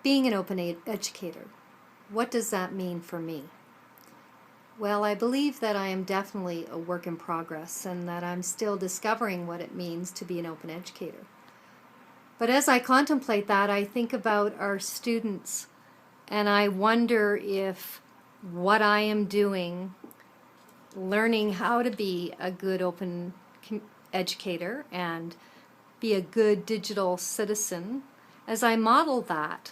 Being an open educator, what does that mean for me? Well, I believe that I am definitely a work in progress and that I'm still discovering what it means to be an open educator. But as I contemplate that, I think about our students and I wonder if what I am doing, learning how to be a good open educator and be a good digital citizen, as I model that,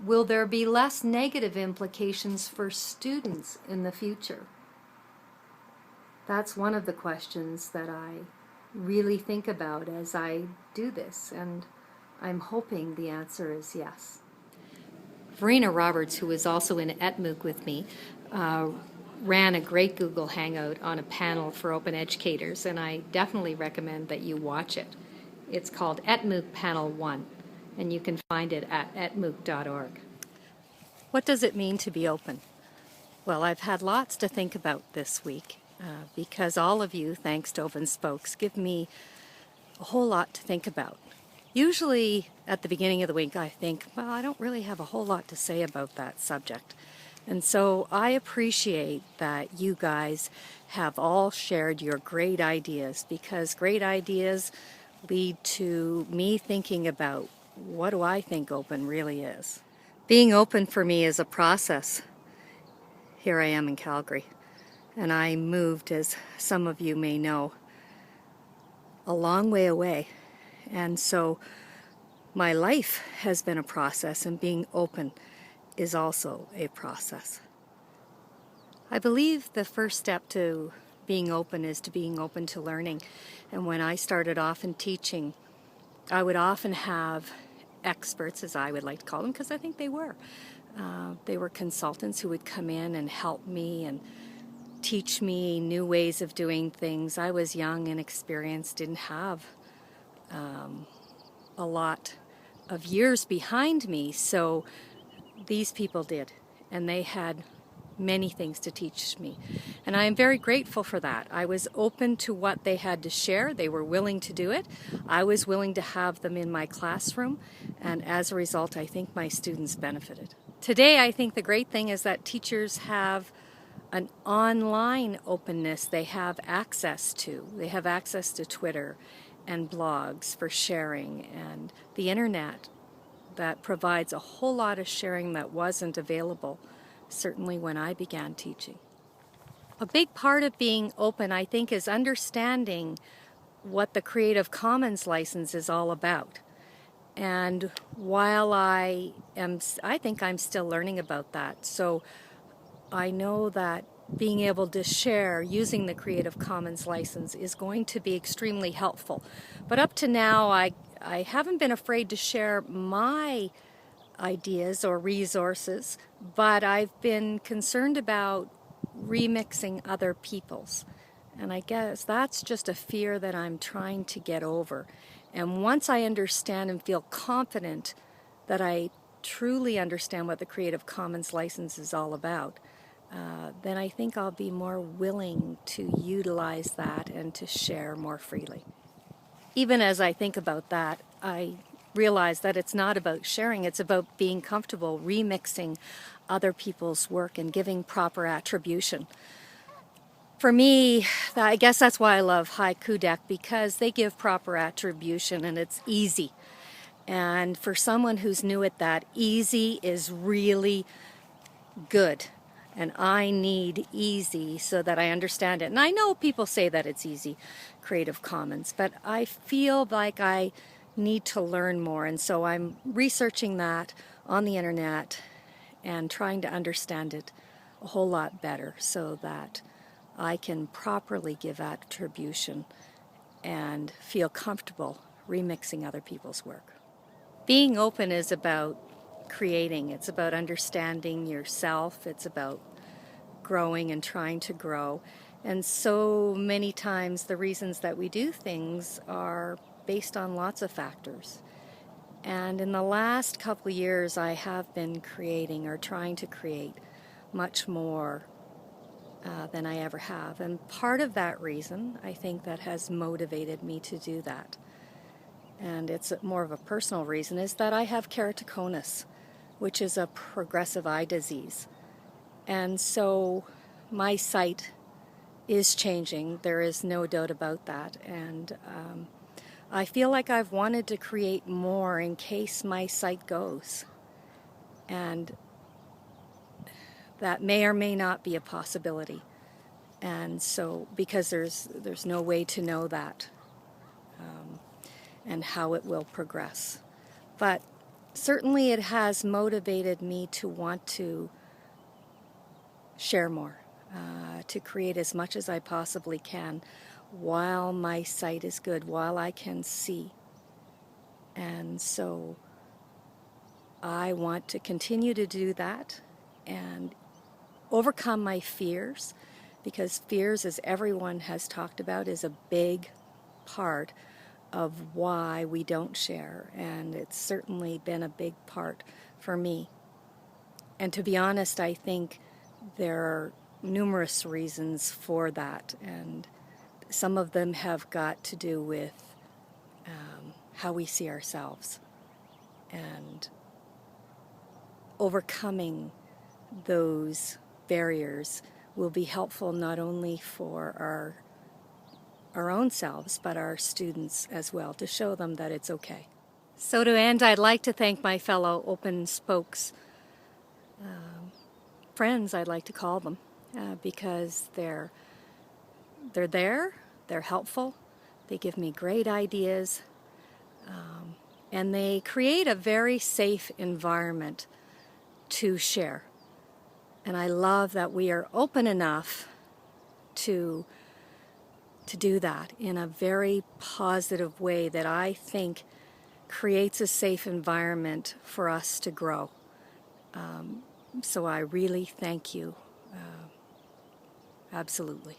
will there be less negative implications for students in the future? That's one of the questions that I really think about as I do this, and I'm hoping the answer is yes. Verena Roberts, who was also in ETMOOC with me, ran a great Google Hangout on a panel for open educators, and I definitely recommend that you watch it. It's called ETMOOC Panel 1, and you can find it at etmooc.org. What does it mean to be open? Well, I've had lots to think about this week because all of you, thanks to Openspokes, give me a whole lot to think about. Usually at the beginning of the week I think, well, I don't really have a whole lot to say about that subject. And so I appreciate that you guys have all shared your great ideas, because great ideas lead to me thinking about what do I think open really is. Being open for me is a process. Here I am in Calgary, and I moved, as some of you may know, a long way away. And so my life has been a process, and being open is also a process. I believe the first step to being open is to being open to learning. And when I started off in teaching, I would often have experts, as I would like to call them, because I think they were. They were consultants who would come in and help me and teach me new ways of doing things. I was young and experienced, didn't have a lot of years behind me, so these people did, and they had many things to teach me, and I am very grateful for that. I was open to what they had to share. They were willing to do it. I was willing to have them in my classroom, and as a result I think my students benefited. Today I think the great thing is that teachers have an online openness they have access to. They have access to Twitter and blogs for sharing, and the internet that provides a whole lot of sharing that wasn't available, certainly when I began teaching. A big part of being open, I think, is understanding what the Creative Commons license is all about. And while I think I'm still learning about that, so I know that being able to share using the Creative Commons license is going to be extremely helpful. But up to now, I haven't been afraid to share my ideas or resources, but I've been concerned about remixing other people's. And I guess that's just a fear that I'm trying to get over. And once I understand and feel confident that I truly understand what the Creative Commons license is all about, then I think I'll be more willing to utilize that and to share more freely. Even as I think about that, I realize that it's not about sharing, it's about being comfortable remixing other people's work and giving proper attribution. For me, I guess that's why I love Haiku Deck, because they give proper attribution and it's easy. And for someone who's new at that, easy is really good. And I need easy so that I understand it. And I know people say that it's easy, Creative Commons, but I feel like I need to learn more. And so I'm researching that on the internet and trying to understand it a whole lot better so that I can properly give attribution and feel comfortable remixing other people's work. Being open is about creating. It's about understanding yourself. It's about growing and trying to grow. And so many times the reasons that we do things are based on lots of factors. And in the last couple of years I have been creating or trying to create much more than I ever have. And part of that reason, I think, that has motivated me to do that, and it's more of a personal reason, is that I have keratoconus. which is a progressive eye disease. And so my sight is changing. There is no doubt about that. And I feel like I've wanted to create more in case my sight goes. And that may or may not be a possibility. And so, because there's no way to know that and how it will progress. But certainly it has motivated me to want to share more, to create as much as I possibly can while my sight is good, while I can see. And so I want to continue to do that and overcome my fears, because fears, as everyone has talked about, is a big part of why we don't share, and it's certainly been a big part for me. And to be honest, I think there are numerous reasons for that, and some of them have got to do with how we see ourselves, and overcoming those barriers will be helpful not only for our own selves, but our students as well, to show them that it's okay. So to end, I'd like to thank my fellow Openspokes friends, I'd like to call them, because they're there, they're helpful, they give me great ideas, and they create a very safe environment to share. And I love that we are open enough to do that in a very positive way that I think creates a safe environment for us to grow. So I really thank you, absolutely.